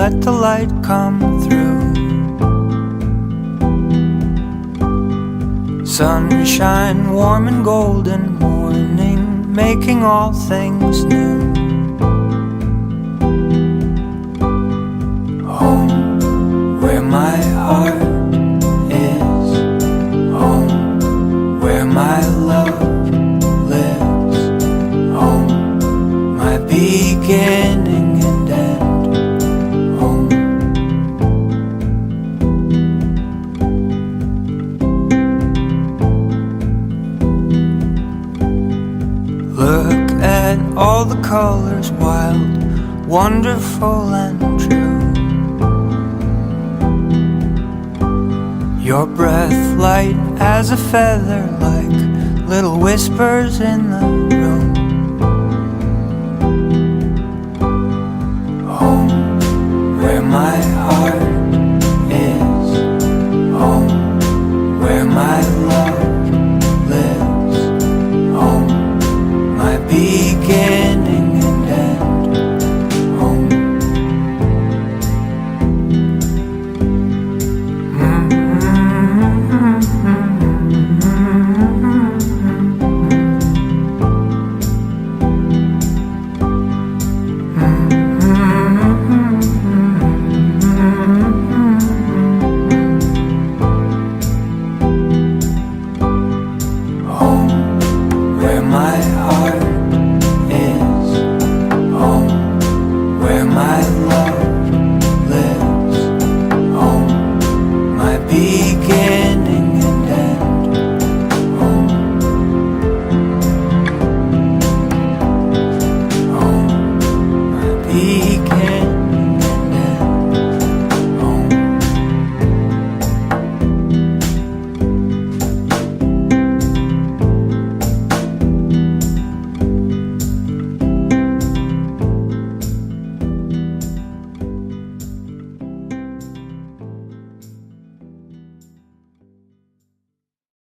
let the light come through. Sunshine, warm and golden morning, making all things new. Home, where my heart is. Home, where my love lives. Home, my beginning and end. Home. Look at all the colors, wild, wonderful and true. Your breath light as a feather, like little whispers in the room. Home, where my